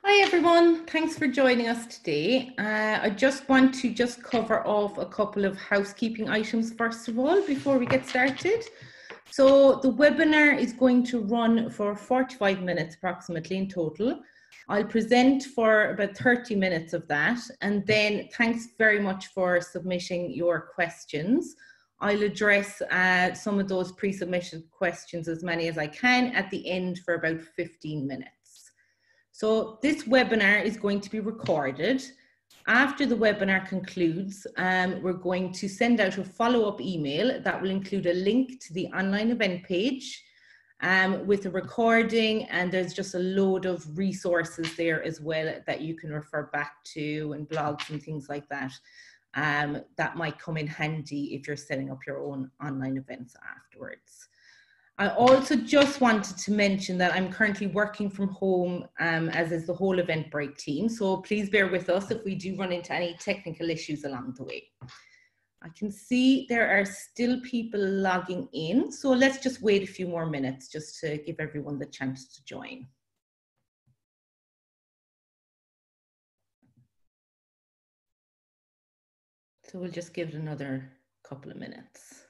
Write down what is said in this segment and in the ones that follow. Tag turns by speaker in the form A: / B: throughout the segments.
A: Hi everyone, thanks for joining us today. I just want to cover off a couple of housekeeping items first of all before we get started. So the webinar is going to run for 45 minutes approximately in total. I'll present for about 30 minutes of that, and then thanks very much for submitting your questions. I'll address some of those pre-submitted questions, as many as I can, at the end for about 15 minutes. So this webinar is going to be recorded. After the webinar concludes, we're going to send out a follow-up email that will include a link to the online event page with a recording, and there's just a load of resources there as well that you can refer back to, and blogs and things like that. That might come in handy if you're setting up your own online events afterwards. I also just wanted to mention that I'm currently working from home, as is the whole Eventbrite team. So please bear with us if we do run into any technical issues along the way. I can see there are still people logging in. So let's just wait a few more minutes just to give everyone the chance to join. So we'll just give it another couple of minutes.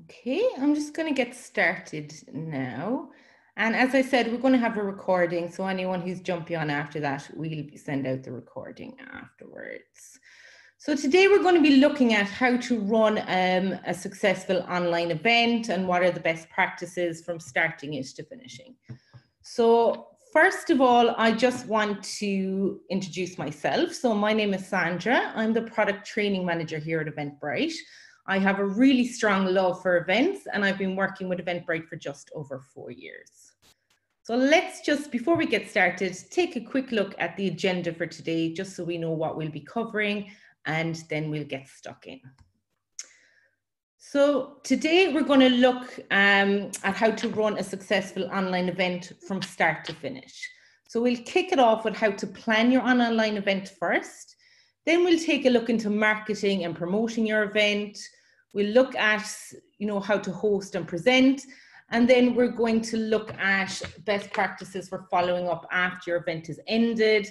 A: Okay, I'm just going to get started now. And as I said, we're going to have a recording. So anyone who's jumping on after that, we'll send out the recording afterwards. So today we're going to be looking at how to run a successful online event and what are the best practices from starting it to finishing. So first of all, I just want to introduce myself. So my name is Sandra. I'm the product training manager here at Eventbrite. I have a really strong love for events, and I've been working with Eventbrite for just over 4 years. So let's just, before we get started, take a quick look at the agenda for today, just so we know what we'll be covering, and then we'll get stuck in. So today we're going to look at how to run a successful online event from start to finish. So we'll kick it off with how to plan your online event first. Then we'll take a look into marketing and promoting your event. We'll look at, how to host and present. And then we're going to look at best practices for following up after your event is ended.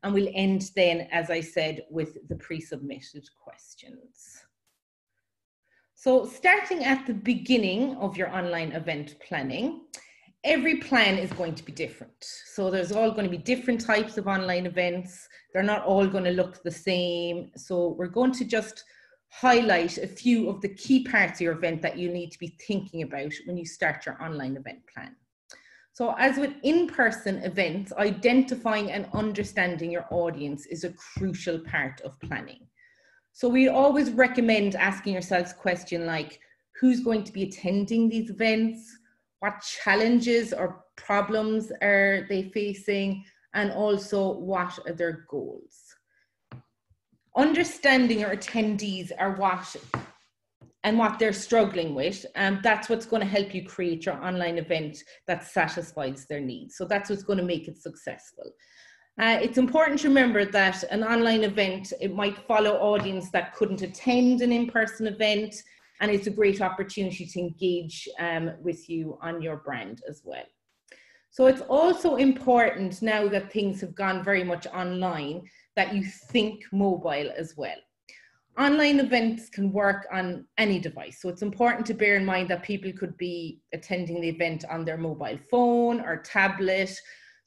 A: And we'll end then, as I said, with the pre-submitted questions. So starting at the beginning of your online event planning, every plan is going to be different. So there's all going to be different types of online events. They're not all going to look the same. So we're going to just highlight a few of the key parts of your event that you need to be thinking about when you start your online event plan. So as with in-person events, identifying and understanding your audience is a crucial part of planning. So we always recommend asking yourselves questions like, who's going to be attending these events? What challenges or problems are they facing? And also, what are their goals? Understanding your attendees are what they're struggling with, and that's what's going to help you create your online event that satisfies their needs. So that's what's going to make it successful. It's important to remember that an online event, it might follow audience that couldn't attend an in-person event, and it's a great opportunity to engage with you on your brand as well. So it's also important, now that things have gone very much online, that you think mobile as well. Online events can work on any device, so it's important to bear in mind that people could be attending the event on their mobile phone or tablet.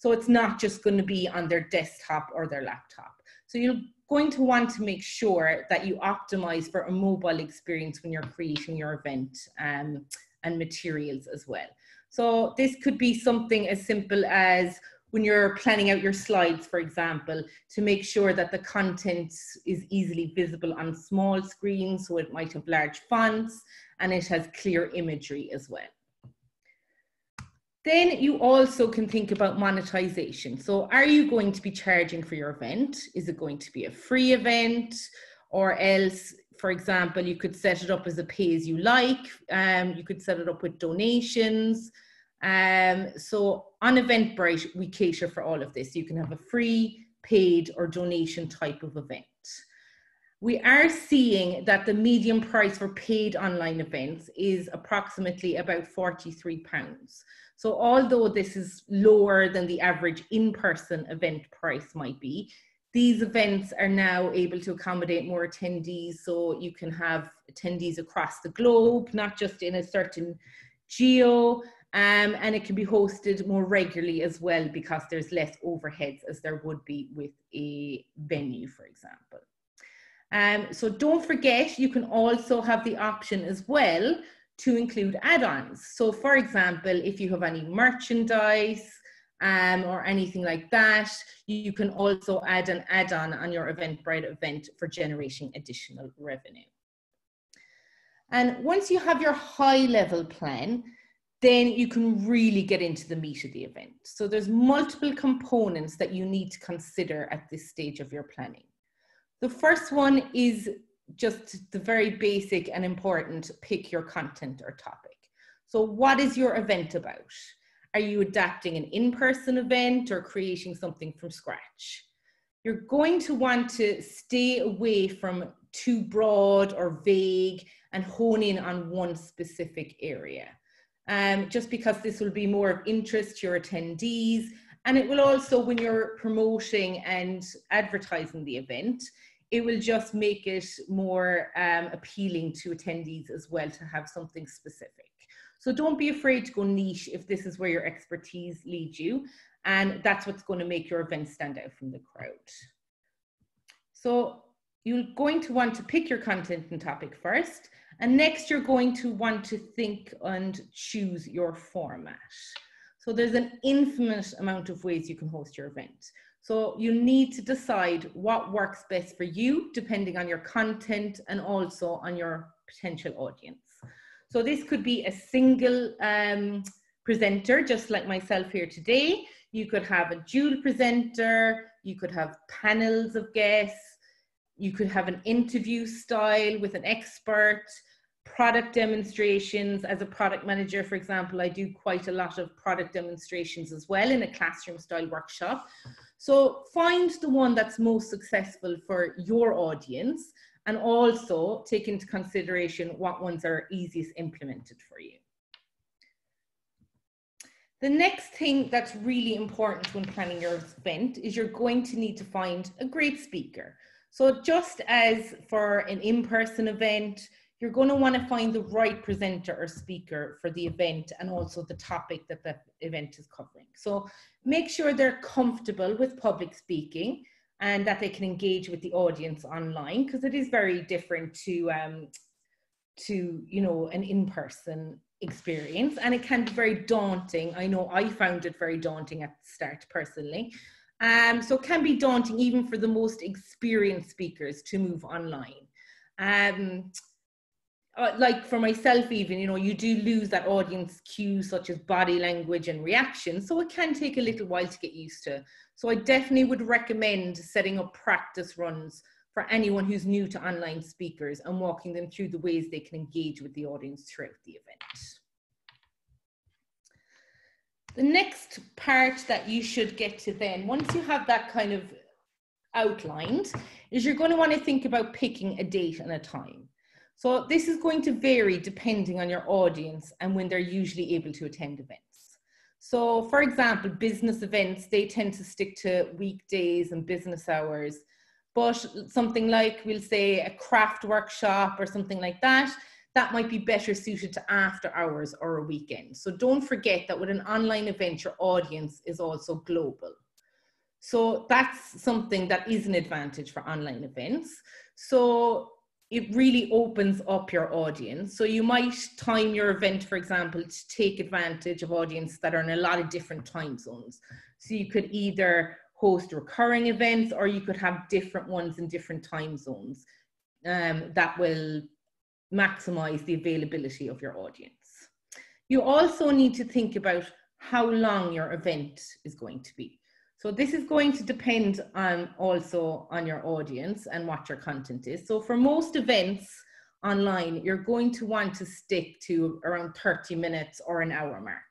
A: So it's not just going to be on their desktop or their laptop. So you're going to want to make sure that you optimize for a mobile experience when you're creating your event and materials as well. So this could be something as simple as when you're planning out your slides, for example, to make sure that the content is easily visible on small screens, so it might have large fonts and it has clear imagery as well. Then you also can think about monetization. So are you going to be charging for your event? Is it going to be a free event? Or else, for example, you could set it up as a pay as you like. You could set it up with donations. So on Eventbrite, we cater for all of this. You can have a free, paid, or donation type of event. We are seeing that the median price for paid online events is approximately about £43. So although this is lower than the average in-person event price might be, these events are now able to accommodate more attendees. So you can have attendees across the globe, not just in a certain geo, and it can be hosted more regularly as well because there's less overheads as there would be with a venue, for example. So don't forget, you can also have the option as well to include add-ons. So for example, if you have any merchandise or anything like that, you can also add an add-on on your Eventbrite event for generating additional revenue. And once you have your high-level plan, then you can really get into the meat of the event. So there's multiple components that you need to consider at this stage of your planning. The first one is just the very basic and important, pick your content or topic. So what is your event about? Are you adapting an in-person event or creating something from scratch? You're going to want to stay away from too broad or vague and hone in on one specific area. Just because this will be more of interest to your attendees, and it will also, when you're promoting and advertising the event, it will just make it more appealing to attendees as well to have something specific. So don't be afraid to go niche if this is where your expertise leads you, and that's what's going to make your event stand out from the crowd. So you're going to want to pick your content and topic first, and next you're going to want to think and choose your format. So there's an infinite amount of ways you can host your event. So you need to decide what works best for you, depending on your content and also on your potential audience. So this could be a single presenter, just like myself here today. You could have a dual presenter, you could have panels of guests, you could have an interview style with an expert, product demonstrations. As a product manager, for example, I do quite a lot of product demonstrations as well in a classroom style workshop. So find the one that's most successful for your audience, and also take into consideration what ones are easiest implemented for you. The next thing that's really important when planning your event is you're going to need to find a great speaker. So just as for an in-person event, you're going to want to find the right presenter or speaker for the event and also the topic that the event is covering. So make sure they're comfortable with public speaking and that they can engage with the audience online, because it is very different to you know, an in-person experience, and it can be very daunting. I know I found it very daunting at the start personally. So it can be daunting even for the most experienced speakers to move online. Like for myself even, you know, you do lose that audience cue such as body language and reaction, so it can take a little while to get used to. So I definitely would recommend setting up practice runs for anyone who's new to online speakers and walking them through the ways they can engage with the audience throughout the event. The next part that you should get to then, once you have that kind of outlined, is you're going to want to think about picking a date and a time. So this is going to vary depending on your audience and when they're usually able to attend events. So for example, business events, they tend to stick to weekdays and business hours, but something like, we'll say a craft workshop or something like that, that might be better suited to after hours or a weekend. So don't forget that with an online event, your audience is also global. So that's something that is an advantage for online events. So it really opens up your audience. So you might time your event, for example, to take advantage of audience that are in a lot of different time zones. So you could either host recurring events, or you could have different ones in different time zones that will maximize the availability of your audience. You also need to think about how long your event is going to be. So this is going to depend also on your audience and what your content is. So for most events online, you're going to want to stick to around 30 minutes or an hour mark.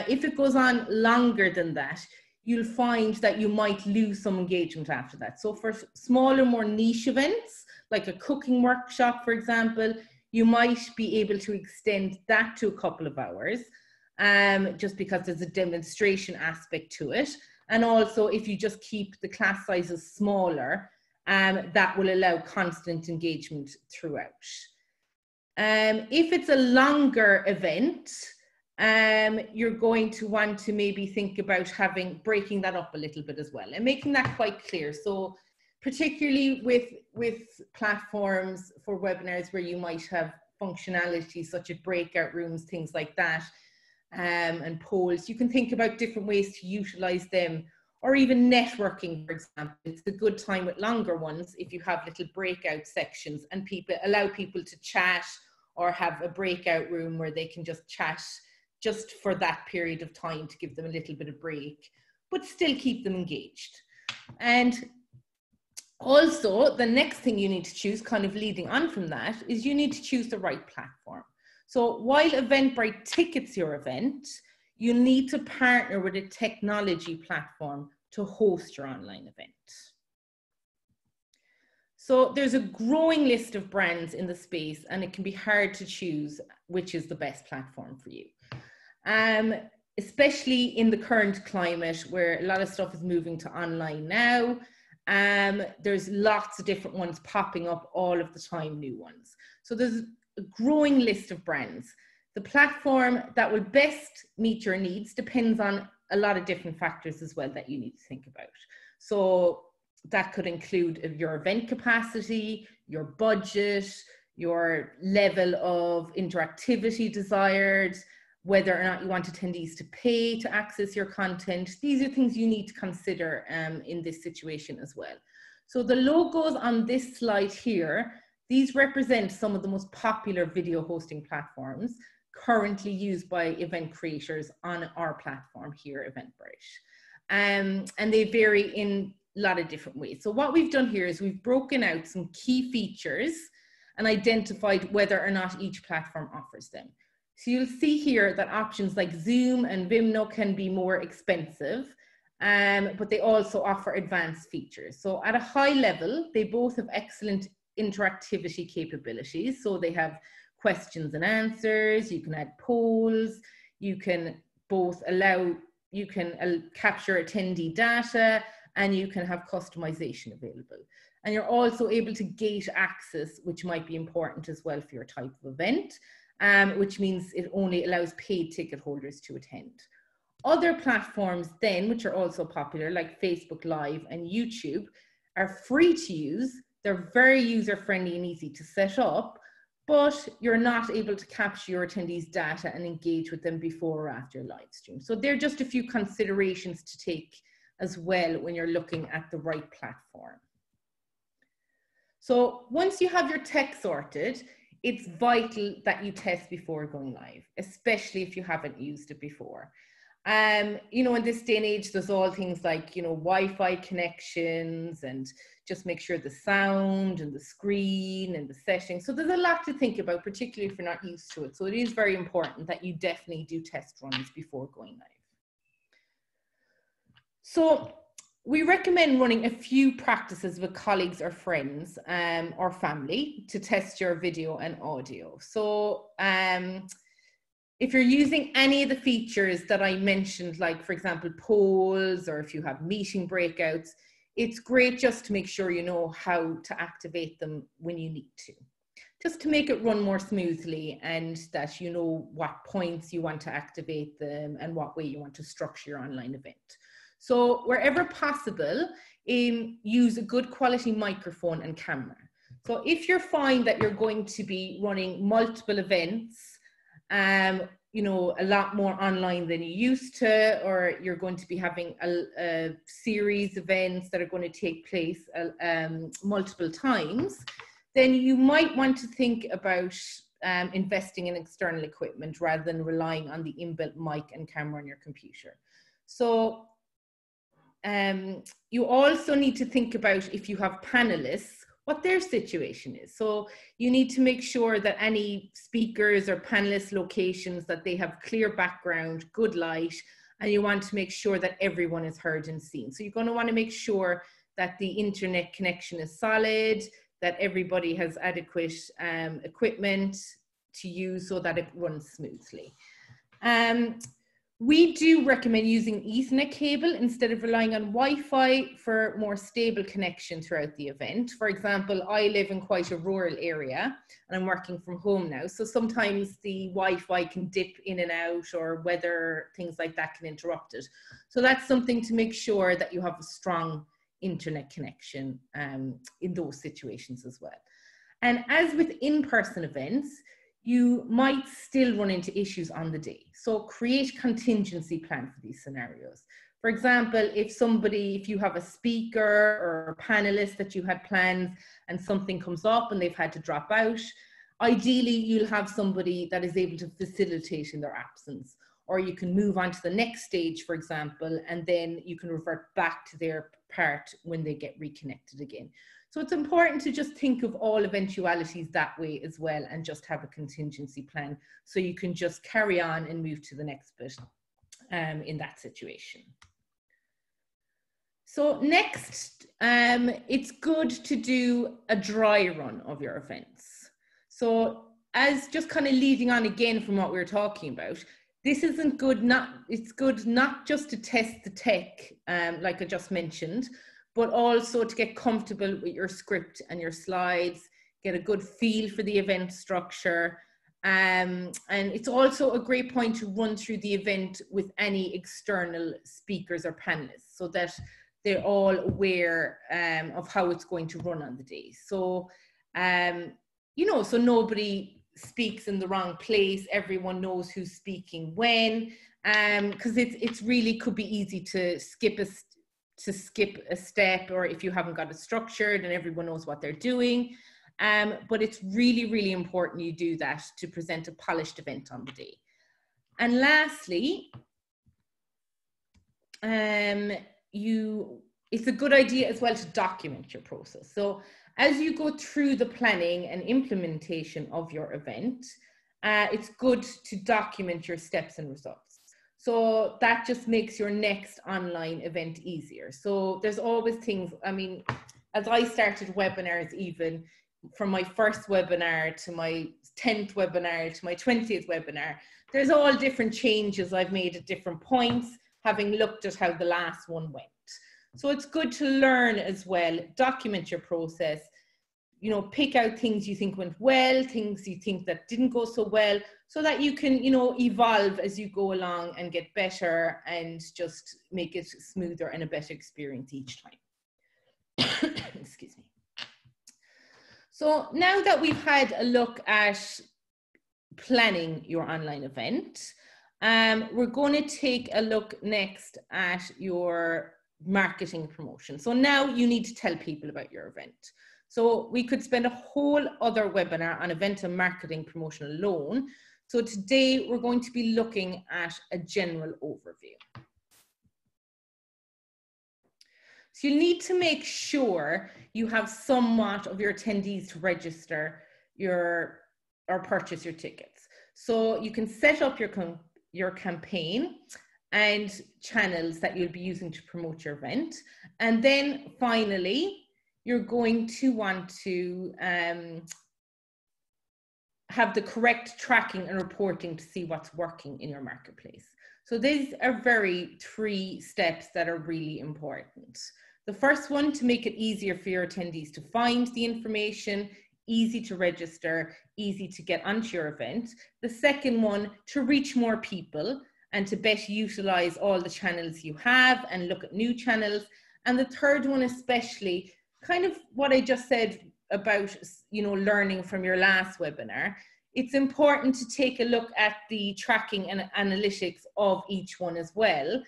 A: If it goes on longer than that, you'll find that you might lose some engagement after that. So for smaller, more niche events, like a cooking workshop, for example, you might be able to extend that to a couple of hours, just because there's a demonstration aspect to it. And also, if you just keep the class sizes smaller, that will allow constant engagement throughout. If it's a longer event, you're going to want to maybe think about breaking that up a little bit as well and making that quite clear. So particularly with platforms for webinars where you might have functionality such as breakout rooms, things like that, and polls, you can think about different ways to utilize them, or even networking, for example. It's a good time with longer ones if you have little breakout sections and allow people to chat, or have a breakout room where they can just chat just for that period of time to give them a little bit of break, but still keep them engaged. And also, the next thing you need to choose, kind of leading on from that, is you need to choose the right platform. So while Eventbrite tickets your event, you need to partner with a technology platform to host your online event. So there's a growing list of brands in the space, and it can be hard to choose which is the best platform for you. Especially in the current climate where a lot of stuff is moving to online now. There's lots of different ones popping up all of the time, new ones. So there's a growing list of brands. The platform that will best meet your needs depends on a lot of different factors as well that you need to think about. So that could include your event capacity, your budget, your level of interactivity desired, whether or not you want attendees to pay to access your content. These are things you need to consider in this situation as well. So the logos on this slide here, these represent some of the most popular video hosting platforms currently used by event creators on our platform here, Eventbrite. And they vary in a lot of different ways. So what we've done here is we've broken out some key features and identified whether or not each platform offers them. So you'll see here that options like Zoom and Vimeo can be more expensive, but they also offer advanced features. So at a high level, they both have excellent interactivity capabilities. So they have questions and answers, you can add polls, you can capture attendee data, and you can have customization available. And you're also able to gate access, which might be important as well for your type of event, which means it only allows paid ticket holders to attend. Other platforms then, which are also popular, like Facebook Live and YouTube, are free to use. They're very user-friendly and easy to set up, but you're not able to capture your attendees' data and engage with them before or after live stream. So they're just a few considerations to take as well when you're looking at the right platform. So once you have your tech sorted, it's vital that you test before going live, especially if you haven't used it before. You know, in this day and age, there's all things like, you know, Wi-Fi connections, and just make sure the sound and the screen and the settings. So there's a lot to think about, particularly if you're not used to it. So it is very important that you definitely do test runs before going live. So we recommend running a few practices with colleagues or friends or family to test your video and audio. So if you're using any of the features that I mentioned, like for example, polls, or if you have meeting breakouts, it's great just to make sure you know how to activate them when you need to. just to make it run more smoothly, and that you know what points you want to activate them and what way you want to structure your online event. So wherever possible, use a good quality microphone and camera. So if you find that you're going to be running multiple events, you know, a lot more online than you used to, or you're going to be having a series of events that are going to take place multiple times, then you might want to think about investing in external equipment rather than relying on the inbuilt mic and camera on your computer. So you also need to think about, if you have panelists, what their situation is. So you need to make sure that any speakers or panelist locations, that they have clear background, good light, and you want to make sure that everyone is heard and seen. So you're going to want to make sure that the internet connection is solid, that everybody has adequate equipment to use so that it runs smoothly. We do recommend using Ethernet cable instead of relying on Wi-Fi for more stable connection throughout the event. For example, I live in quite a rural area and I'm working from home now. So sometimes the Wi-Fi can dip in and out, or weather, things like that can interrupt it. So that's something to make sure that you have a strong internet connection in those situations as well. And as with in-person events, you might still run into issues on the day. So create contingency plan for these scenarios. For example, if you have a speaker or a panelist that you had planned and something comes up and they've had to drop out, ideally you'll have somebody that is able to facilitate in their absence. Or you can move on to the next stage, for example, and then you can revert back to their part when they get reconnected again. So it's important to just think of all eventualities that way as well, and just have a contingency plan so you can just carry on and move to the next bit in that situation. So next, it's good to do a dry run of your events. So as just kind of leading on again from what we were talking about, this isn't good, it's good not just to test the tech, like I just mentioned, but also to get comfortable with your script and your slides, get a good feel for the event structure. And it's also a great point to run through the event with any external speakers or panelists, so that they're all aware of how it's going to run on the day. So, you know, so nobody speaks in the wrong place, everyone knows who's speaking when, because it's really could be easy to skip a step, or if you haven't got it structured and everyone knows what they're doing. But it's really, really important you do that to present a polished event on the day. And lastly, it's a good idea as well to document your process. So as you go through the planning and implementation of your event, it's good to document your steps and results. So that just makes your next online event easier. So there's always things, I mean, as I started webinars, even from my first webinar to my 10th webinar to my 20th webinar, there's all different changes I've made at different points, having looked at how the last one went. So it's good to learn as well, document your process, you know, pick out things you think went well, things you think that didn't go so well, so that you can, you know, evolve as you go along and get better and just make it smoother and a better experience each time. Excuse me. So now that we've had a look at planning your online event, we're going to take a look next at your marketing promotion. So now you need to tell people about your event. So we could spend a whole other webinar on event and marketing promotion alone. So today we're going to be looking at a general overview. So you need to make sure you have somewhat of your attendees to register or purchase your tickets. So you can set up your campaign and channels that you'll be using to promote your event. And then finally, you're going to want to have the correct tracking and reporting to see what's working in your marketplace. So these are three steps that are really important. The first one, to make it easier for your attendees to find the information, easy to register, easy to get onto your event. The second one, to reach more people and to better utilize all the channels you have and look at new channels. And the third one, especially, kind of what I just said about, you know, learning from your last webinar. It's important to take a look at the tracking and analytics of each one as well,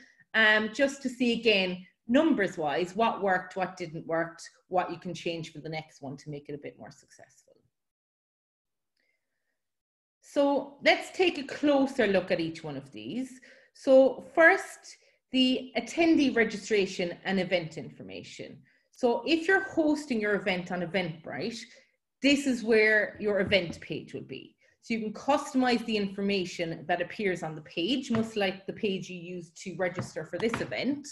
A: just to see again, numbers wise, what worked, what didn't work, what you can change for the next one to make it a bit more successful. So let's take a closer look at each one of these. So first, the attendee registration and event information. So if you're hosting your event on Eventbrite, this is where your event page will be. So you can customize the information that appears on the page, much like the page you use to register for this event.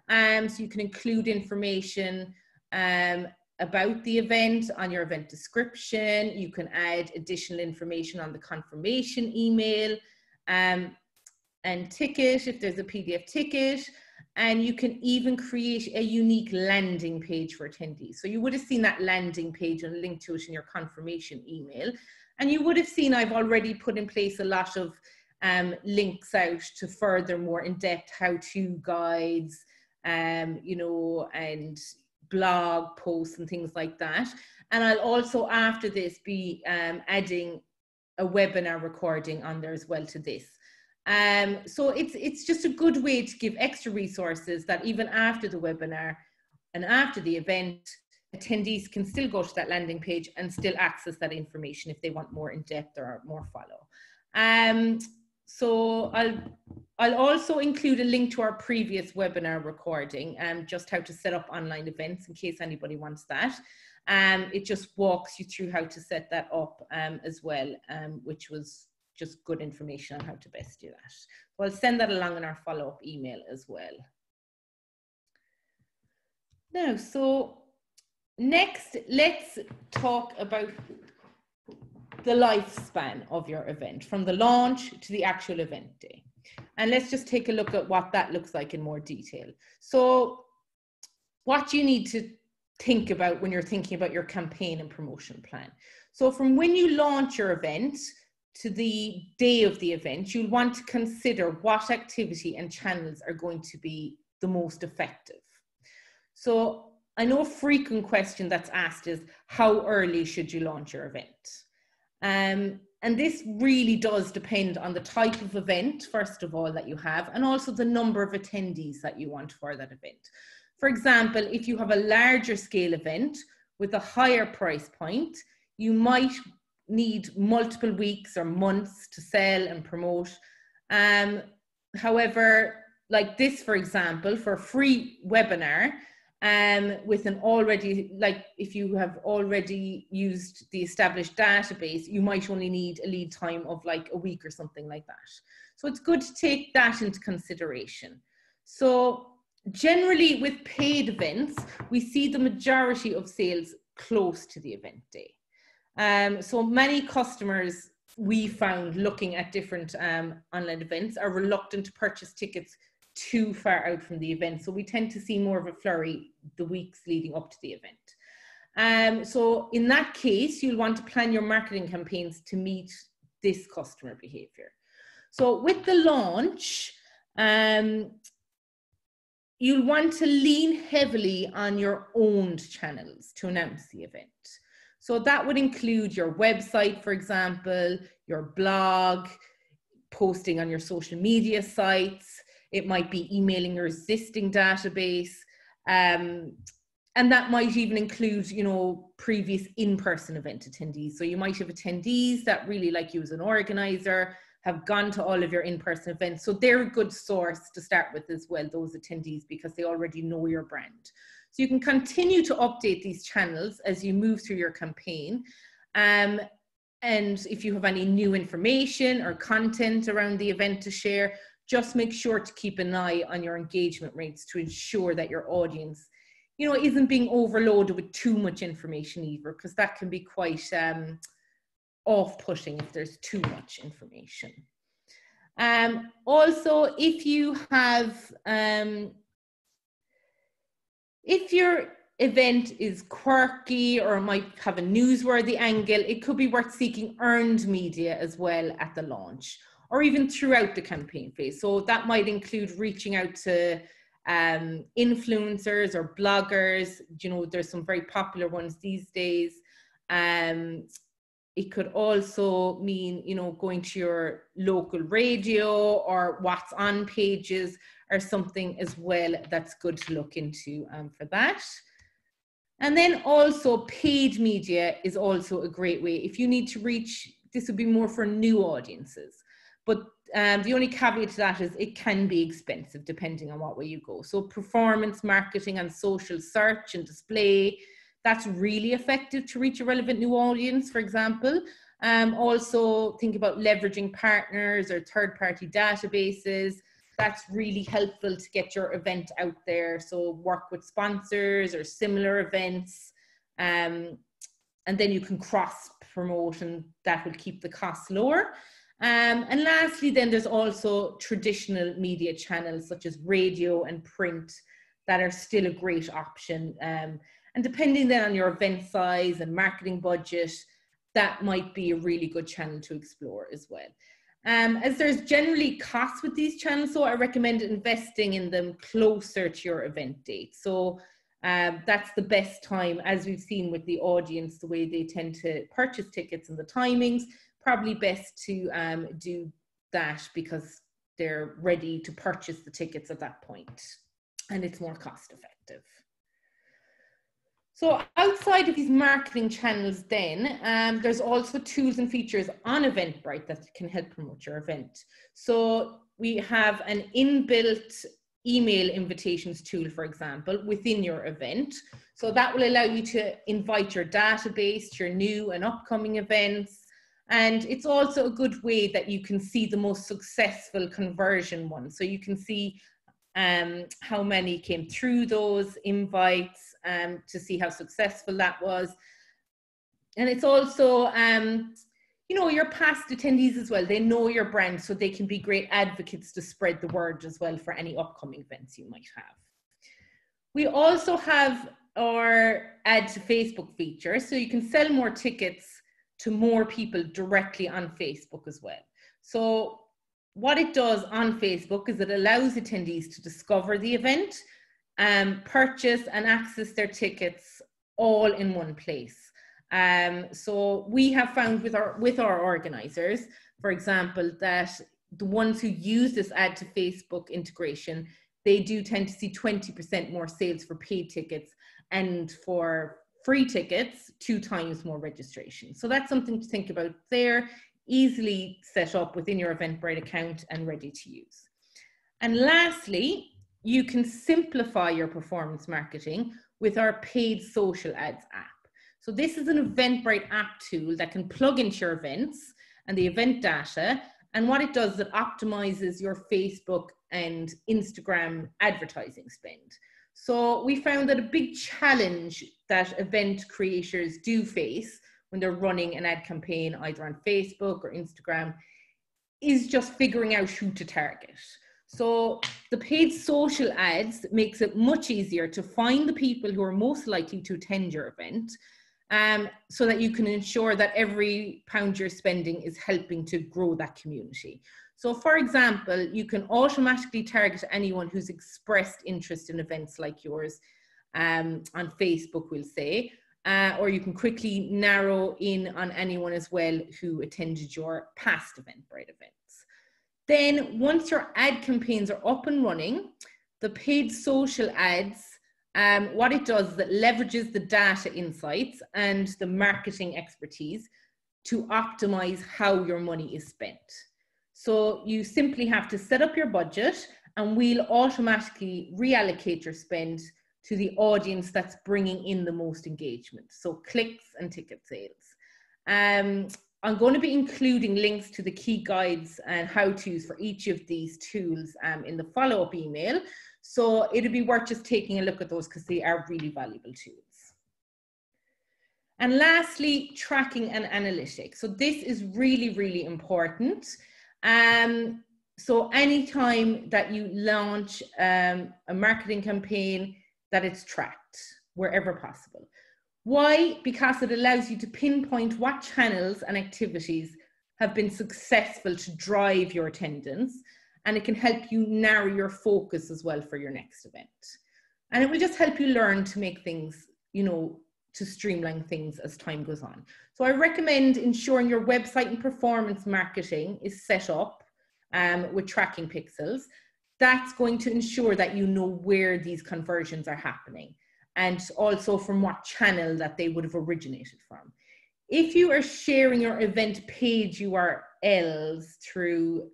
A: So you can include information about the event on your event description. You can add additional information on the confirmation email and ticket if there's a PDF ticket. And you can even create a unique landing page for attendees. So you would have seen that landing page and a link to it in your confirmation email. And you would have seen I've already put in place a lot of links out to further more in-depth how-to guides, you know, and blog posts and things like that. And I'll also, after this, be adding a webinar recording on there as well to this. So it's just a good way to give extra resources that even after the webinar and after the event, attendees can still go to that landing page and still access that information if they want more in-depth or more follow. So I'll also include a link to our previous webinar recording, just how to set up online events in case anybody wants that. It just walks you through how to set that up as well, which was just good information on how to best do that. So I'll send that along in our follow-up email as well. Now, so next, let's talk about the lifespan of your event, from the launch to the actual event day. And let's just take a look at what that looks like in more detail. So what you need to think about when you're thinking about your campaign and promotion plan. So from when you launch your event to the day of the event, you'll want to consider what activity and channels are going to be the most effective. So I know a frequent question that's asked is, how early should you launch your event? And this really does depend on the type of event, first of all, that you have, and also the number of attendees that you want for that event. For example, if you have a larger scale event with a higher price point, you might need multiple weeks or months to sell and promote. However, like this, for example, for a free webinar, with an already, like if you have already used the established database, you might only need a lead time of like a week or something like that. So it's good to take that into consideration. So generally with paid events, we see the majority of sales close to the event day. So many customers we found looking at different online events are reluctant to purchase tickets too far out from the event. So we tend to see more of a flurry the weeks leading up to the event. So in that case, you'll want to plan your marketing campaigns to meet this customer behavior. So with the launch, you'll want to lean heavily on your owned channels to announce the event. So that would include your website, for example, your blog, posting on your social media sites. It might be emailing your existing database. And that might even include, you know, previous in-person event attendees. So you might have attendees that really like you as an organizer, have gone to all of your in-person events. So they're a good source to start with as well, those attendees, because they already know your brand. So you can continue to update these channels as you move through your campaign. And if you have any new information or content around the event to share, just make sure to keep an eye on your engagement rates to ensure that your audience, you know, isn't being overloaded with too much information either, because that can be quite off-putting if there's too much information. Also, if you have, if you're event is quirky or might have a newsworthy angle, it could be worth seeking earned media as well at the launch or even throughout the campaign phase. So that might include reaching out to influencers or bloggers. You know, there's some very popular ones these days. It could also mean, you know, going to your local radio or what's on pages or something as well. That's good to look into for that. And then also paid media is also a great way. If you need to reach, this would be more for new audiences. But the only caveat to that is it can be expensive depending on what way you go. So performance marketing and social search and display, that's really effective to reach a relevant new audience, for example. Also think about leveraging partners or third-party databases. That's really helpful to get your event out there. So work with sponsors or similar events. And then you can cross promote and that will keep the costs lower. And lastly, then there's also traditional media channels such as radio and print that are still a great option. And depending then on your event size and marketing budget, that might be a really good channel to explore as well. As there's generally costs with these channels, so I recommend investing in them closer to your event date. So that's the best time, as we've seen with the audience, the way they tend to purchase tickets and the timings, probably best to do that because they're ready to purchase the tickets at that point and it's more cost effective. So outside of these marketing channels then, there's also tools and features on Eventbrite that can help promote your event. So we have an inbuilt email invitations tool, for example, within your event. So that will allow you to invite your database to your new and upcoming events. And it's also a good way that you can see the most successful conversion ones. So you can see how many came through those invites to see how successful that was. And it's also, you know, your past attendees as well. They know your brand, so they can be great advocates to spread the word as well for any upcoming events you might have. We also have our add to Facebook feature, so you can sell more tickets to more people directly on Facebook as well. So what it does on Facebook is it allows attendees to discover the event, purchase and access their tickets all in one place. So we have found with our organizers, for example, that the ones who use this add to Facebook integration, they do tend to see 20% more sales for paid tickets, and for free tickets, 2 times more registration. So that's something to think about there, easily set up within your Eventbrite account and ready to use. And lastly, you can simplify your performance marketing with our paid social ads app. So this is an Eventbrite app tool that can plug into your events and the event data. And what it does is it optimizes your Facebook and Instagram advertising spend. So we found that a big challenge that event creators do face when they're running an ad campaign, either on Facebook or Instagram, is just figuring out who to target. So the paid social ads makes it much easier to find the people who are most likely to attend your event, so that you can ensure that every pound you're spending is helping to grow that community. So for example, you can automatically target anyone who's expressed interest in events like yours on Facebook, we'll say, or you can quickly narrow in on anyone as well who attended your past Eventbrite events. Then once your ad campaigns are up and running, the paid social ads, what it does is it leverages the data insights and the marketing expertise to optimize how your money is spent. So you simply have to set up your budget and we'll automatically reallocate your spend to the audience that's bringing in the most engagement. So clicks and ticket sales. I'm going to be including links to the key guides and how-tos for each of these tools in the follow-up email. So it'll be worth just taking a look at those because they are really valuable tools. And lastly, tracking and analytics. So this is really, really important. So anytime that you launch a marketing campaign, that it's tracked. wherever possible. Why? Because it allows you to pinpoint what channels and activities have been successful to drive your attendance, and it can help you narrow your focus as well for your next event. And it will just help you learn to make things, you know, to streamline things as time goes on. So I recommend ensuring your website and performance marketing is set up with tracking pixels. That's going to ensure that you know where these conversions are happening, and also from what channel that they would have originated from. If you are sharing your event page URLs through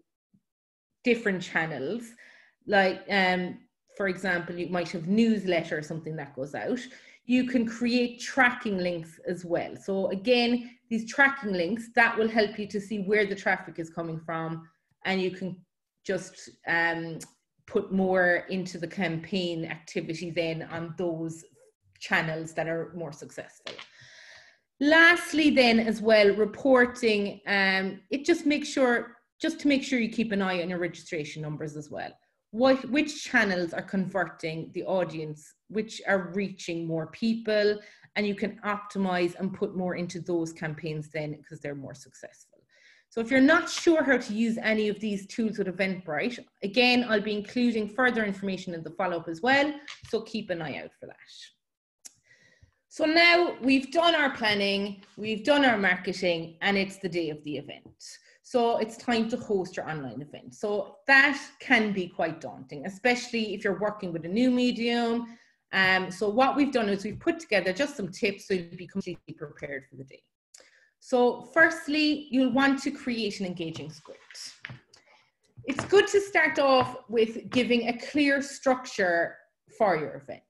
A: different channels, like for example, you might have newsletter or something that goes out, you can create tracking links as well. So again, these tracking links, that will help you to see where the traffic is coming from, and you can just put more into the campaign activity then on those channels that are more successful. Lastly then as well, reporting, it just to make sure you keep an eye on your registration numbers as well. Which channels are converting the audience, which are reaching more people, and you can optimize and put more into those campaigns then because they're more successful. So if you're not sure how to use any of these tools with Eventbrite, again, I'll be including further information in the follow-up as well, so keep an eye out for that. So now we've done our planning, we've done our marketing, and it's the day of the event. So it's time to host your online event. So that can be quite daunting, especially if you're working with a new medium. So what we've done is we've put together just some tips so you'll be completely prepared for the day. So firstly, you'll want to create an engaging script. It's good to start off with giving a clear structure for your event.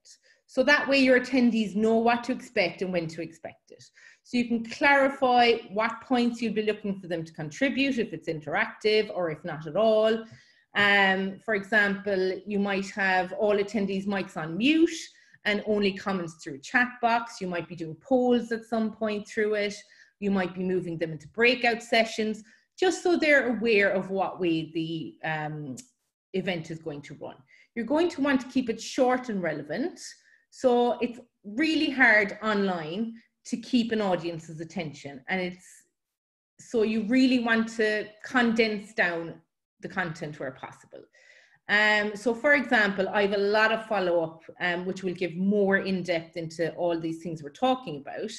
A: So that way your attendees know what to expect and when to expect it. So you can clarify what points you'll be looking for them to contribute, if it's interactive or if not at all. For example, you might have all attendees' mics on mute and only comments through a chat box. You might be doing polls at some point through it. You might be moving them into breakout sessions, just so they're aware of what way the event is going to run. You're going to want to keep it short and relevant. So it's really hard online to keep an audience's attention, and so you really want to condense down the content where possible. So for example, I have a lot of follow-up which will give more in-depth into all these things we're talking about,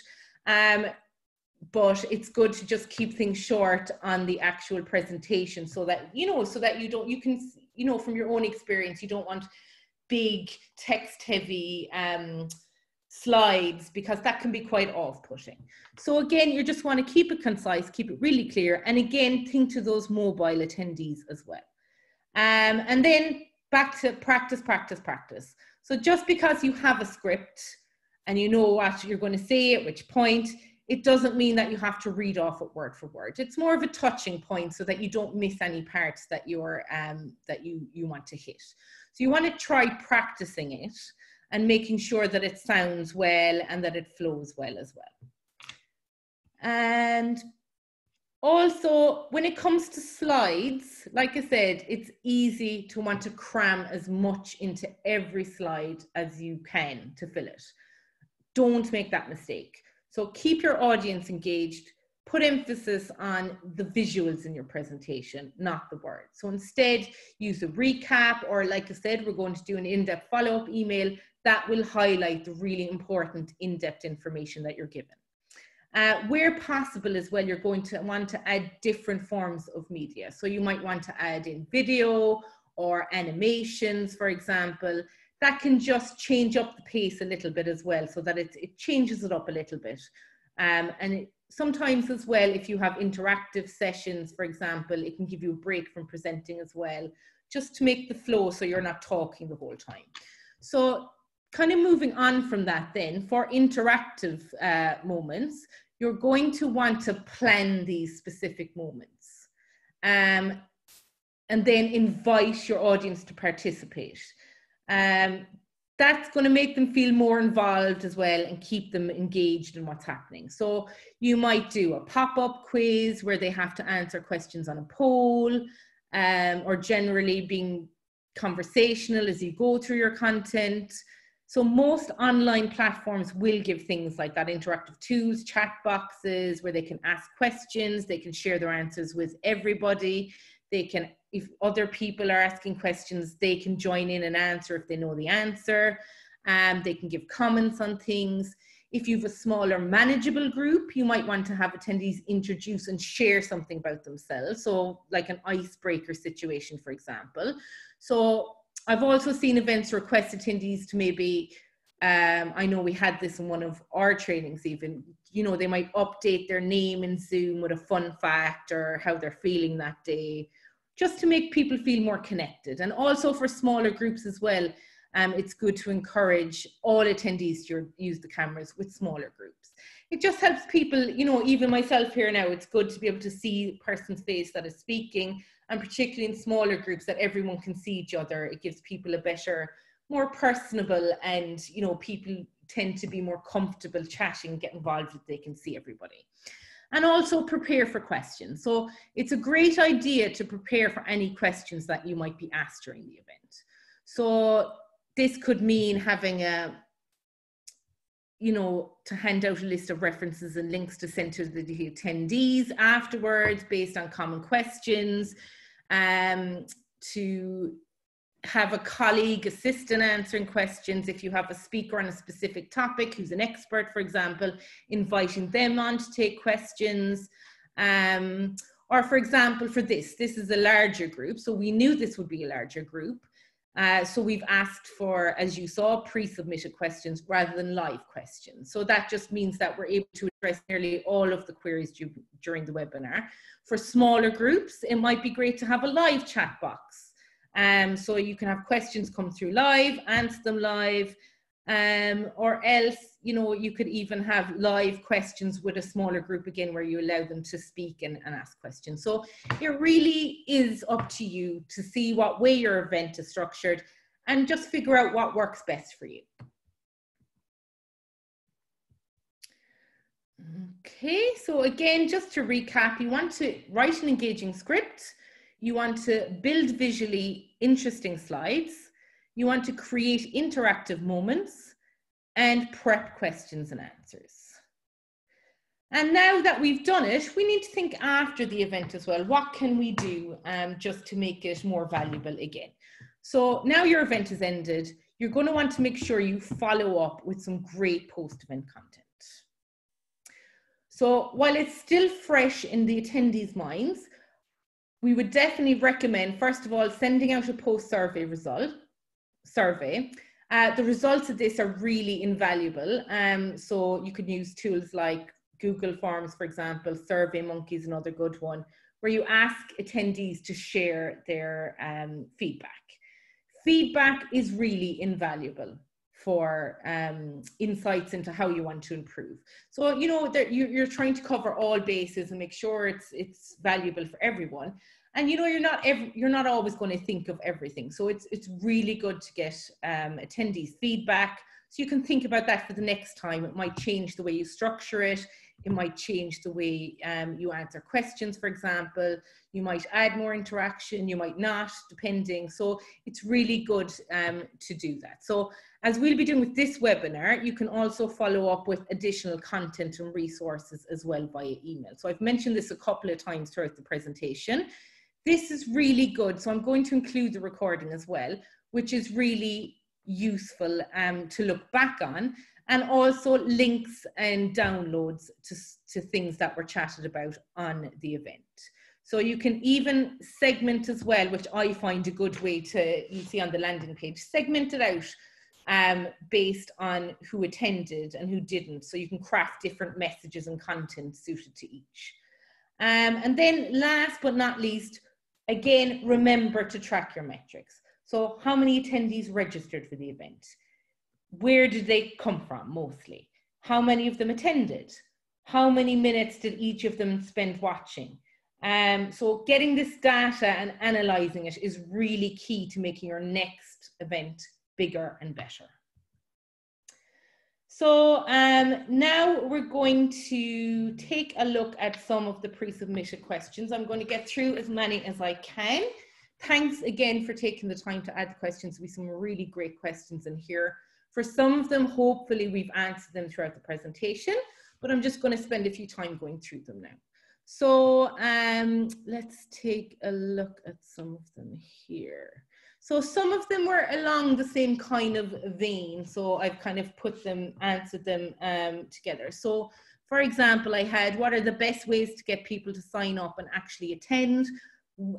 A: but it's good to just keep things short on the actual presentation, so that you can from your own experience, you don't want big text heavy slides, because that can be quite off-putting. So again, you just want to keep it concise, keep it really clear, and again, think to those mobile attendees as well. And then back to practice, practice, practice. So just because you have a script and you know what you're going to say at which point, it doesn't mean that you have to read off it word for word. It's more of a touching point so that you don't miss any parts that you're that you want to hit. So you want to try practicing it and making sure that it sounds well and that it flows well as well. And also, when it comes to slides, like I said, it's easy to want to cram as much into every slide as you can to fill it. Don't make that mistake. So keep your audience engaged, put emphasis on the visuals in your presentation, not the words. So instead, use a recap, or like I said, we're going to do an in-depth follow-up email that will highlight the really important in-depth information that you're given. Where possible as well, you're going to want to add different forms of media. So you might want to add in video or animations, for example. That can just change up the pace a little bit as well, so that it changes it up a little bit. Sometimes as well, if you have interactive sessions, for example, it can give you a break from presenting as well, just to make the flow so you're not talking the whole time. So kind of moving on from that then, for interactive moments, you're going to want to plan these specific moments and then invite your audience to participate. That's going to make them feel more involved as well and keep them engaged in what's happening. So you might do a pop-up quiz where they have to answer questions on a poll, or generally being conversational as you go through your content. So most online platforms will give things like that, interactive tools, chat boxes where they can ask questions, they can share their answers with everybody. They can, if other people are asking questions, they can join in and answer if they know the answer. They can give comments on things. If you have a smaller manageable group, you might want to have attendees introduce and share something about themselves. So like an icebreaker situation, for example. So I've also seen events request attendees to maybe, I know we had this in one of our trainings even, you know, they might update their name in Zoom with a fun fact or how they're feeling that day, just to make people feel more connected. And also for smaller groups as well, it's good to encourage all attendees to use the cameras with smaller groups. It just helps people, you know, even myself here now, it's good to be able to see the person's face that is speaking, and particularly in smaller groups that everyone can see each other. It gives people a better, more personable, and, you know, people tend to be more comfortable chatting, get involved if they can see everybody. And also prepare for questions. So it's a great idea to prepare for any questions that you might be asked during the event. So this could mean having a, you know, to hand out a list of references and links to send to the attendees afterwards based on common questions, to have a colleague assist in answering questions. If you have a speaker on a specific topic who's an expert, for example, inviting them on to take questions. Or for example, for this is a larger group. So we knew this would be a larger group. So we've asked for, as you saw, pre-submitted questions rather than live questions. So that just means that we're able to address nearly all of the queries during the webinar. For smaller groups, it might be great to have a live chat box. So you can have questions come through live, answer them live, or else, you know, you could even have live questions with a smaller group again, where you allow them to speak and ask questions. So it really is up to you to see what way your event is structured and just figure out what works best for you. Okay, so again, just to recap, you want to write an engaging script. You want to build visually interesting slides. You want to create interactive moments and prep questions and answers. And now that we've done it, we need to think after the event as well. What can we do just to make it more valuable again? So now your event is ended, you're going to want to make sure you follow up with some great post-event content. So while it's still fresh in the attendees' minds, we would definitely recommend, first of all, sending out a post-survey survey. The results of this are really invaluable. So you could use tools like Google Forms, for example. SurveyMonkey is another good one, where you ask attendees to share their feedback. Feedback is really invaluable for insights into how you want to improve. So, you know, that you're trying to cover all bases and make sure it's valuable for everyone. And, you know, you're not always going to think of everything. So it's really good to get attendees' feedback. So you can think about that for the next time. It might change the way you structure it. It might change the way you answer questions, for example. You might add more interaction, you might not, depending. So it's really good to do that. So as we'll be doing with this webinar, you can also follow up with additional content and resources as well via email. So I've mentioned this a couple of times throughout the presentation. This is really good. So I'm going to include the recording as well, which is really useful to look back on, and also links and downloads to things that were chatted about on the event. So you can even segment as well, which I find a good way to, you see on the landing page, segment it out based on who attended and who didn't. So you can craft different messages and content suited to each. And then last but not least, again, remember to track your metrics. So how many attendees registered for the event? Where did they come from mostly? How many of them attended? How many minutes did each of them spend watching? So getting this data and analyzing it is really key to making your next event bigger and better. So now we're going to take a look at some of the pre-submitted questions. I'm going to get through as many as I can. Thanks again for taking the time to add the questions. There'll be some really great questions in here For some of them, hopefully we've answered them throughout the presentation, but I'm just going to spend a few time going through them now. So let's take a look at some of them here. So some of them were along the same kind of vein. So I've kind of put them, answered them together. So for example, I had, what are the best ways to get people to sign up and actually attend?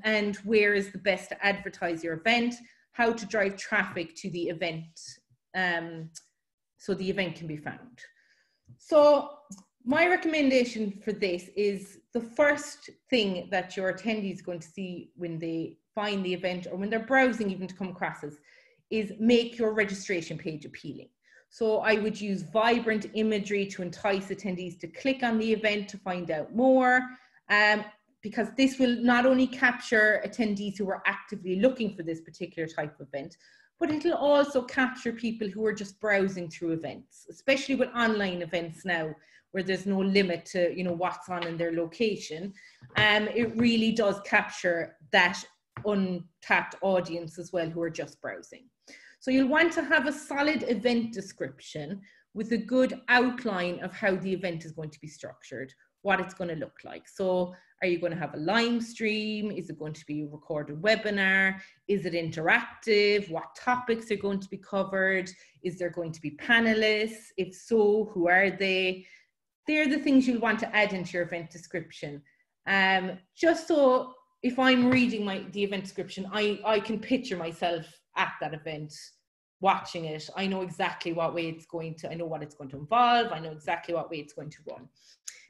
A: And where is the best to advertise your event? How to drive traffic to the event so the event can be found. So my recommendation for this is the first thing that your attendees are going to see when they find the event or when they're browsing even to come across us is make your registration page appealing. So I would use vibrant imagery to entice attendees to click on the event to find out more, because this will not only capture attendees who are actively looking for this particular type of event, but it'll also capture people who are just browsing through events, especially with online events now, where there's no limit to, you know, what's on in their location. It really does capture that untapped audience as well who are just browsing. So you'll want to have a solid event description with a good outline of how the event is going to be structured, what it's going to look like. So are you going to have a live stream? Is it going to be a recorded webinar? Is it interactive? What topics are going to be covered? Is there going to be panelists? If so, who are they? They're the things you'll want to add into your event description. Just so if I'm reading the event description, I can picture myself at that event, watching it. I know exactly what way it's going to, I know what it's going to involve. I know exactly what way it's going to run.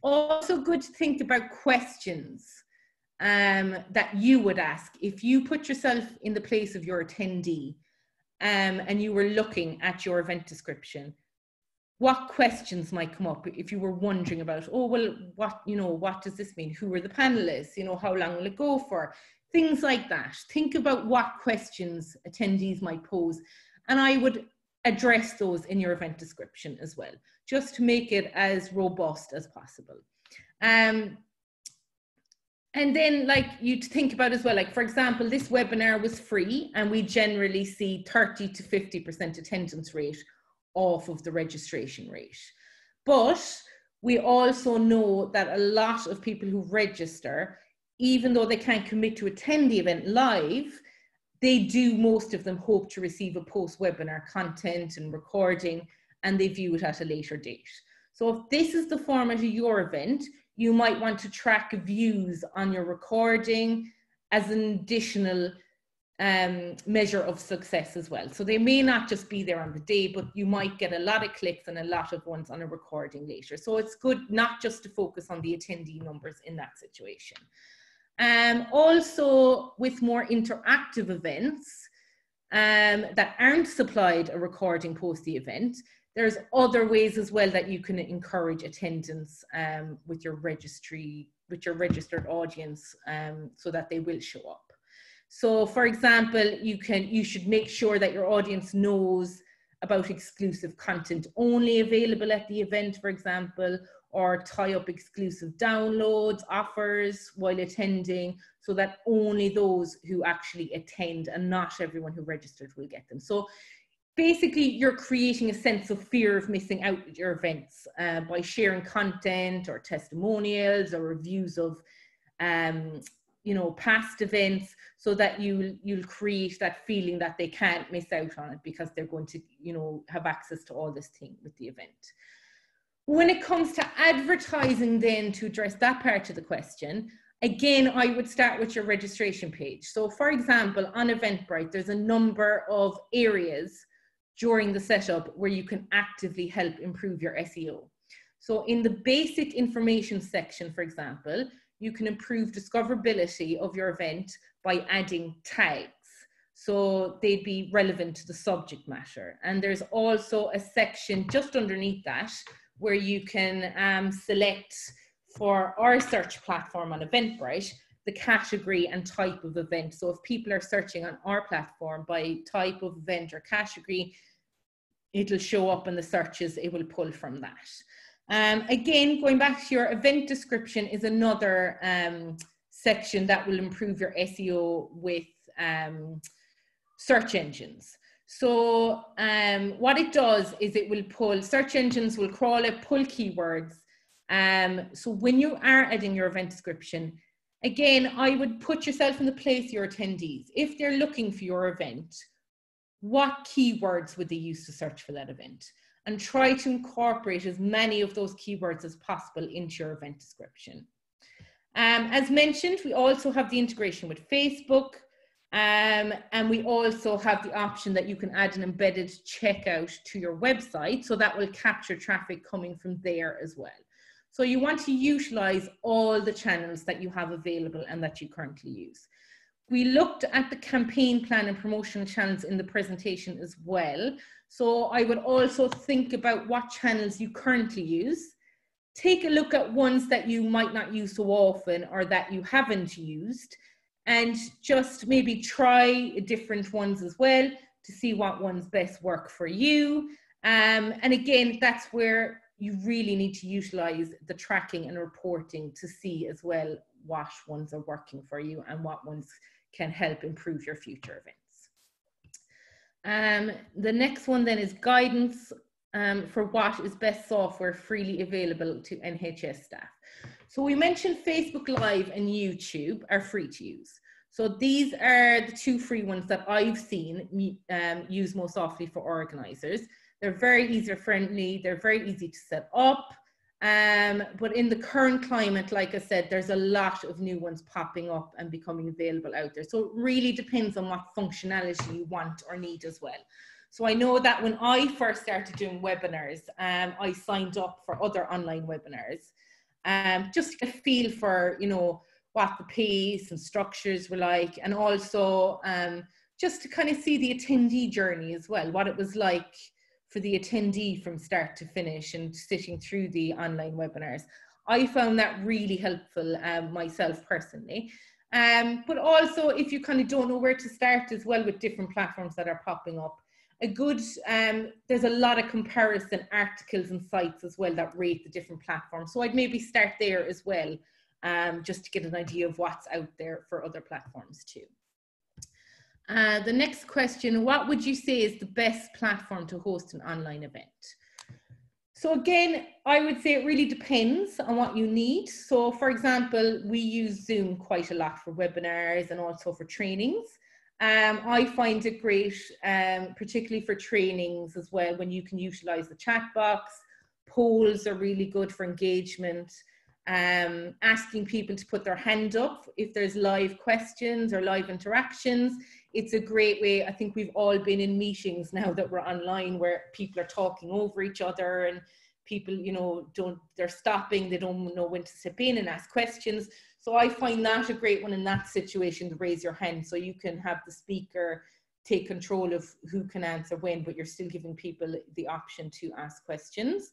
A: Also good to think about questions that you would ask. If you put yourself in the place of your attendee and you were looking at your event description, what questions might come up if you were wondering about, oh, well, what does this mean? Who are the panelists? You know, how long will it go for? Things like that. Think about what questions attendees might pose. And I would address those in your event description as well, just to make it as robust as possible. And then like you'd think about as well, like for example, this webinar was free and we generally see 30 to 50% attendance rate off of the registration rate. But we also know that a lot of people who register, even though they can't commit to attend the event live, they do, most of them, hope to receive a post-webinar content and recording, and they view it at a later date. So if this is the format of your event, you might want to track views on your recording as an additional measure of success as well. So they may not just be there on the day, but you might get a lot of clicks and a lot of ones on a recording later. So it's good not just to focus on the attendee numbers in that situation. Also with more interactive events that aren't supplied a recording post the event, there's other ways as well that you can encourage attendance with your registered audience so that they will show up. So for example, you should make sure that your audience knows about exclusive content only available at the event, for example, or tie up exclusive downloads, offers while attending, so that only those who actually attend and not everyone who registered will get them. So basically you're creating a sense of fear of missing out at your events by sharing content or testimonials or reviews of past events, so that you'll create that feeling that they can't miss out on it because they're going to have access to all this thing with the event. When it comes to advertising then, to address that part of the question, again, I would start with your registration page. So for example, on Eventbrite, there's a number of areas during the setup where you can actively help improve your SEO. So in the basic information section, for example, you can improve discoverability of your event by adding tags. So they'd be relevant to the subject matter. And there's also a section just underneath that where you can select for our search platform on Eventbrite, the category and type of event. So if people are searching on our platform by type of event or category, it'll show up in the searches, it will pull from that. Again, going back to your event description is another section that will improve your SEO with search engines. So what it does is it will pull, search engines will crawl it, pull keywords. So when you are adding your event description, again, I would put yourself in the place of your attendees. If they're looking for your event, what keywords would they use to search for that event? And try to incorporate as many of those keywords as possible into your event description. As mentioned, we also have the integration with Facebook, and we also have the option that you can add an embedded checkout to your website, so that will capture traffic coming from there as well. So you want to utilize all the channels that you have available and that you currently use. We looked at the campaign plan and promotional channels in the presentation as well. So I would also think about what channels you currently use. Take a look at ones that you might not use so often or that you haven't used, and just maybe try different ones as well to see what ones best work for you. And again, that's where you really need to utilize the tracking and reporting to see as well what ones are working for you and what ones can help improve your future events. The next one then is guidance for what is best software freely available to NHS staff. So we mentioned Facebook Live and YouTube are free to use. So these are the two free ones that I've seen used most often for organisers. They're very user friendly, they're very easy to set up. But in the current climate, like I said, there's a lot of new ones popping up and becoming available out there. So it really depends on what functionality you want or need as well. So I know that when I first started doing webinars, I signed up for other online webinars, just to get a feel for, you know, what the pace and structures were like, and also just to kind of see the attendee journey as well, what it was like for the attendee from start to finish and sitting through the online webinars. I found that really helpful myself personally. But also if you kind of don't know where to start as well with different platforms that are popping up, a good, there's a lot of comparison articles and sites as well that rate the different platforms. So I'd maybe start there as well, just to get an idea of what's out there for other platforms too. The next question, what would you say is the best platform to host an online event? So again, I would say it really depends on what you need. So for example, we use Zoom quite a lot for webinars and also for trainings. I find it great, particularly for trainings as well, when you can utilize the chat box. Polls are really good for engagement. Asking people to put their hand up if there's live questions or live interactions. It's a great way. I think we've all been in meetings now that we're online where people are talking over each other and people, you know, they're stopping, they don't know when to step in and ask questions. So I find that a great one in that situation, to raise your hand so you can have the speaker take control of who can answer when, but you're still giving people the option to ask questions.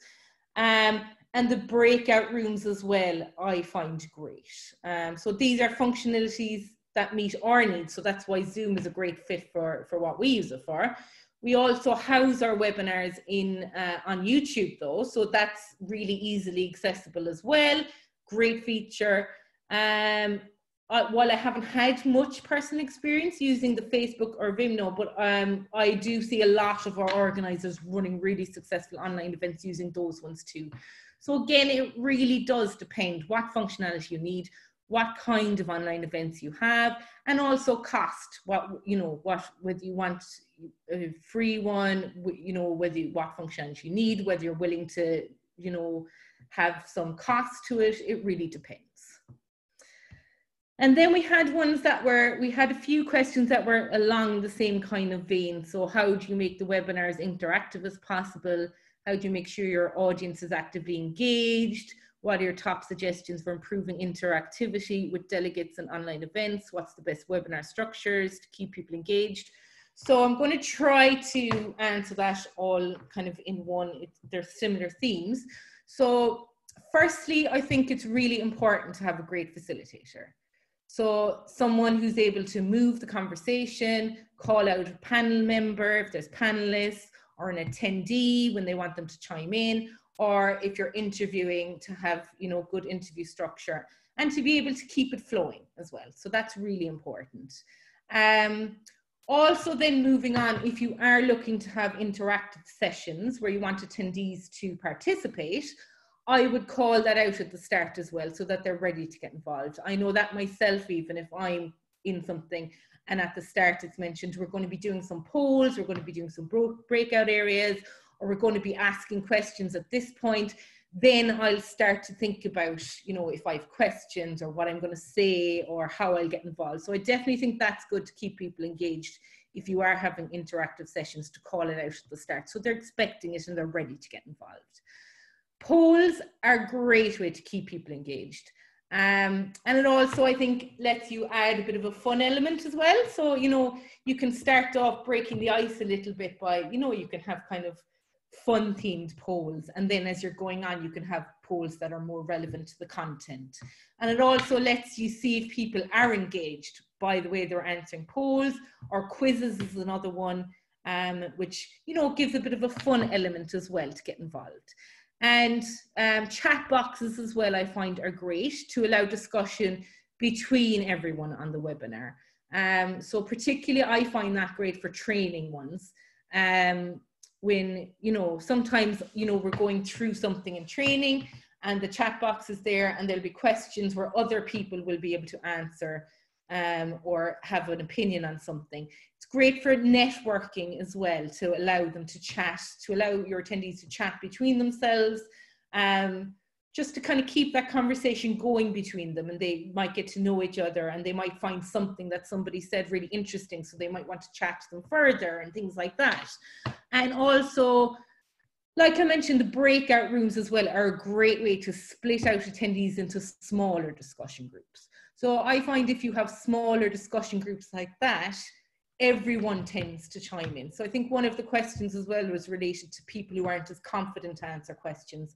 A: And the breakout rooms as well, I find great. So these are functionalities that meet our needs. So that's why Zoom is a great fit for what we use it for. We also house our webinars on YouTube though. So that's really easily accessible as well. Great feature. While I haven't had much personal experience using the Facebook or Vimeo, but I do see a lot of our organisers running really successful online events using those ones too. So again, it really does depend what functionality you need, what kind of online events you have, and also cost. Whether you want a free one, what functionality you need, whether you're willing to, have some cost to it. It really depends. And then we had a few questions that were along the same kind of vein. So how do you make the webinars interactive as possible? How do you make sure your audience is actively engaged? What are your top suggestions for improving interactivity with delegates and online events? What's the best webinar structures to keep people engaged? So I'm going to try to answer that all kind of in one. They're similar themes. So firstly, I think it's really important to have a great facilitator. So someone who's able to move the conversation, call out a panel member if there's panelists, or an attendee when they want them to chime in, or if you're interviewing, to have good interview structure and to be able to keep it flowing as well. So that's really important. Also then moving on, if you are looking to have interactive sessions where you want attendees to participate, I would call that out at the start as well so that they're ready to get involved. I know that myself, even if I'm in something and at the start it's mentioned we're going to be doing some polls, we're going to be doing some breakout areas, or we're going to be asking questions at this point, then I'll start to think about, you know, if I have questions or what I'm going to say or how I'll get involved. So I definitely think that's good to keep people engaged if you are having interactive sessions, to call it out at the start so they're expecting it and they're ready to get involved. Polls are a great way to keep people engaged. And it also, I think, lets you add a bit of a fun element as well. So, you know, you can start off breaking the ice a little bit by, you know, you can have kind of fun themed polls, and then as you're going on you can have polls that are more relevant to the content. And it also lets you see if people are engaged by the way they're answering polls, or quizzes is another one, which, you know, gives a bit of a fun element as well to get involved. And chat boxes as well I find are great to allow discussion between everyone on the webinar. So particularly I find that great for training ones. When, you know, sometimes, you know, we're going through something in training and the chat box is there and there'll be questions where other people will be able to answer or have an opinion on something. It's great for networking as well, to allow them to chat, to allow your attendees to chat between themselves, just to kind of keep that conversation going between them, and they might get to know each other and they might find something that somebody said really interesting, so they might want to chat to them further and things like that. And also, like I mentioned, the breakout rooms as well are a great way to split out attendees into smaller discussion groups. So I find if you have smaller discussion groups like that, everyone tends to chime in. So I think one of the questions as well was related to people who aren't as confident to answer questions.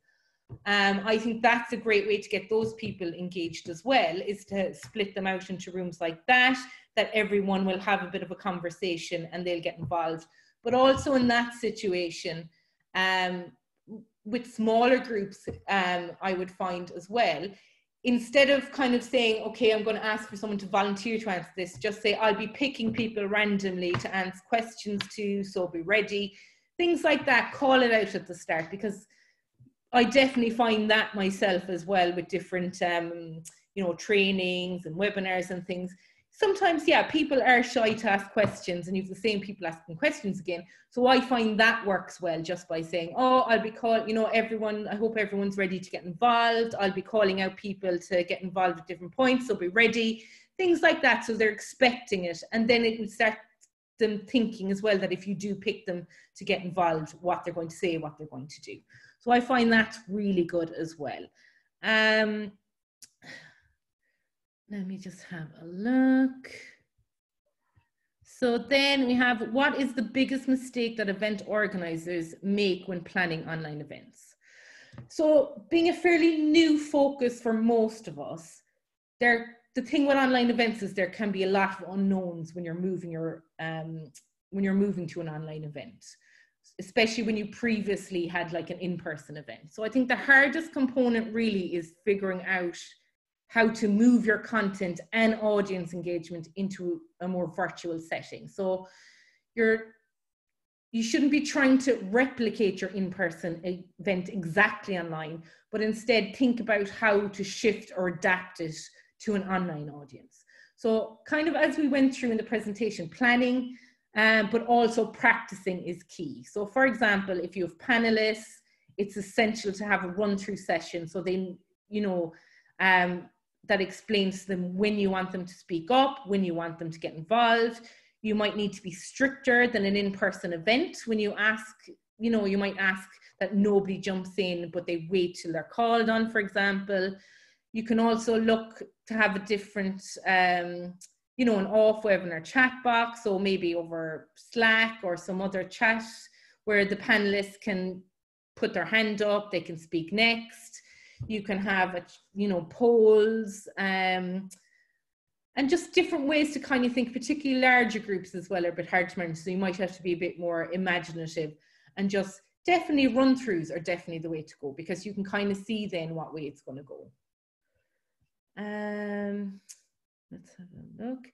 A: I think that's a great way to get those people engaged as well, is to split them out into rooms like that, that everyone will have a bit of a conversation and they'll get involved. But also in that situation, with smaller groups, I would find as well, instead of kind of saying, okay, I'm going to ask for someone to volunteer to answer this, just say, I'll be picking people randomly to answer questions to, so be ready. Things like that, call it out at the start, because I definitely find that myself as well with different, you know, trainings and webinars and things. Sometimes, yeah, people are shy to ask questions and you have the same people asking questions again. So I find that works well, just by saying, oh, I'll be calling, you know, everyone, I hope everyone's ready to get involved. I'll be calling out people to get involved at different points, so be ready. Things like that, so they're expecting it. And then it will start them thinking as well that if you do pick them to get involved, what they're going to say, what they're going to do. So I find that's really good as well. Let me just have a look. So then we have, what is the biggest mistake that event organizers make when planning online events? So being a fairly new focus for most of us, the thing with online events is there can be a lot of unknowns when you're moving to an online event, especially when you previously had like an in-person event. So I think the hardest component really is figuring out how to move your content and audience engagement into a more virtual setting. So you shouldn't be trying to replicate your in-person event exactly online, but instead think about how to shift or adapt it to an online audience. So kind of as we went through in the presentation, planning, but also practicing is key. So for example, if you have panelists, it's essential to have a run-through session so they, you know, that explains to them when you want them to speak up, when you want them to get involved. You might need to be stricter than an in-person event. When you ask, you know, you might ask that nobody jumps in, but they wait till they're called on, for example. You can also look to have a different, you know, an off webinar chat box, so maybe over Slack or some other chat where the panelists can put their hand up, they can speak next. You can have, you know, polls, and just different ways to kind of think. Particularly larger groups as well are a bit hard to manage, so you might have to be a bit more imaginative, and just definitely run-throughs are definitely the way to go, because you can kind of see then what way it's going to go. Let's have a look.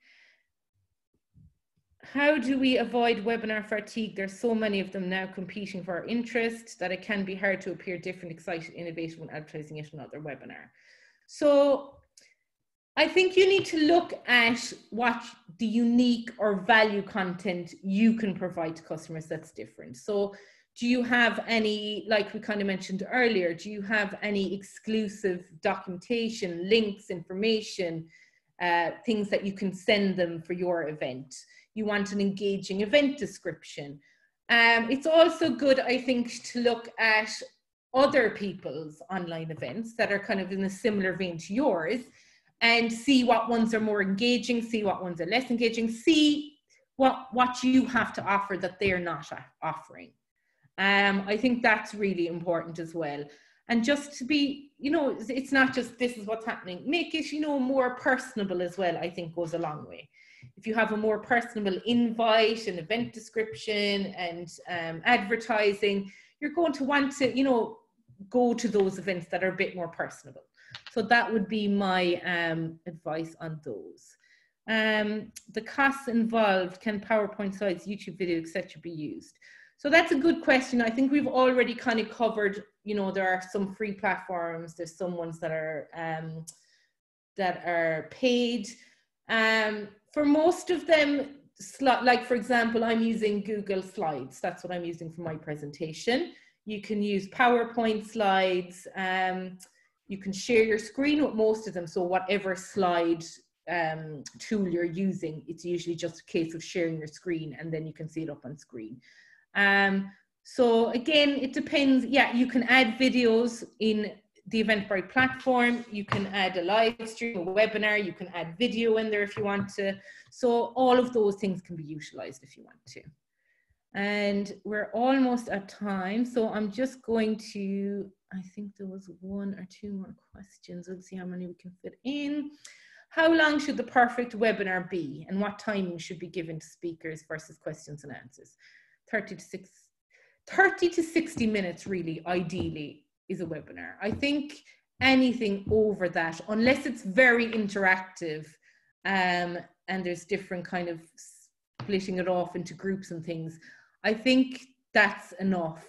A: How do we avoid webinar fatigue? There's so many of them now competing for our interest that it can be hard to appear different, excited, innovative when advertising yet another webinar. So I think you need to look at what the unique or value content you can provide to customers that's different. So do you have any, like we kind of mentioned earlier, do you have any exclusive documentation, links, information, things that you can send them for your event? You want an engaging event description. It's also good, I think, to look at other people's online events that are kind of in a similar vein to yours and see what ones are more engaging, see what ones are less engaging, see what you have to offer that they're not offering. I think that's really important as well. And just to be, you know, it's not just this is what's happening, make it, you know, more personable as well, I think goes a long way. If you have a more personable invite, an event description and advertising, you're going to want to, you know, go to those events that are a bit more personable. So that would be my advice on those. The costs involved, can PowerPoint slides, YouTube video, etc. be used? So that's a good question. I think we've already kind of covered, you know, there are some free platforms, there's some ones that are paid. For most of them, like for example, I'm using Google Slides. That's what I'm using for my presentation. You can use PowerPoint slides. You can share your screen with most of them. So whatever slide tool you're using, it's usually just a case of sharing your screen and then you can see it up on screen. So again, it depends. Yeah, you can add videos in the Eventbrite platform. You can add a live stream, a webinar. You can add video in there if you want to. So all of those things can be utilized if you want to. And we're almost at time. So I'm just going to, I think there was one or two more questions. Let's see how many we can fit in. How long should the perfect webinar be? And what timing should be given to speakers versus questions and answers? 30 to 60 minutes really, ideally, is a webinar. I think anything over that, unless it's very interactive and there's different kind of splitting it off into groups and things, I think that's enough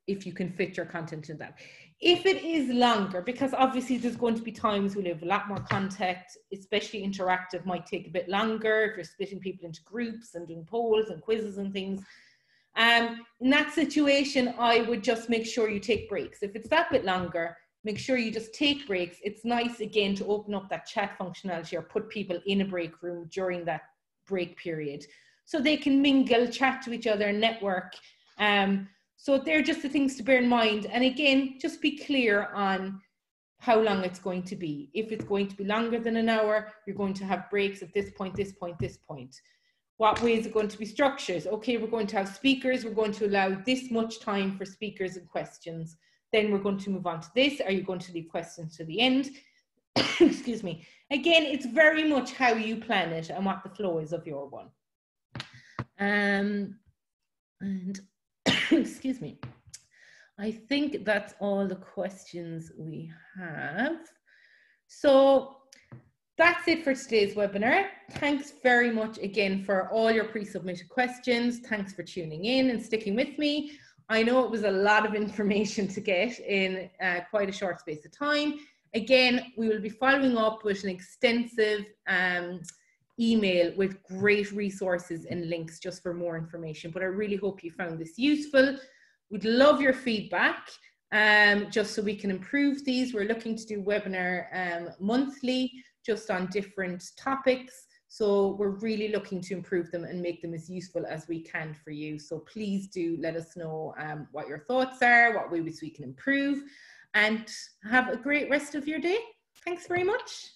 A: if you can fit your content in that. If it is longer, because obviously there's going to be times we'll have a lot more content, especially interactive might take a bit longer if you're splitting people into groups and doing polls and quizzes and things. In that situation, I would just make sure you take breaks. If it's that bit longer, make sure you just take breaks. It's nice, again, to open up that chat functionality or put people in a break room during that break period so they can mingle, chat to each other, network. So they're just the things to bear in mind. And again, just be clear on how long it's going to be. If it's going to be longer than an hour, you're going to have breaks at this point, this point, this point. What way is it going to be structured? Okay, we're going to have speakers. We're going to allow this much time for speakers and questions. Then we're going to move on to this. Are you going to leave questions to the end? Excuse me. Again, it's very much how you plan it and what the flow is of your one. And excuse me. I think that's all the questions we have. So that's it for today's webinar. Thanks very much again for all your pre-submitted questions. Thanks for tuning in and sticking with me. I know it was a lot of information to get in quite a short space of time. Again, we will be following up with an extensive email with great resources and links just for more information. But I really hope you found this useful. We'd love your feedback just so we can improve these. We're looking to do webinar monthly, just on different topics. So we're really looking to improve them and make them as useful as we can for you. So please do let us know what your thoughts are, what ways we can improve, and have a great rest of your day. Thanks very much.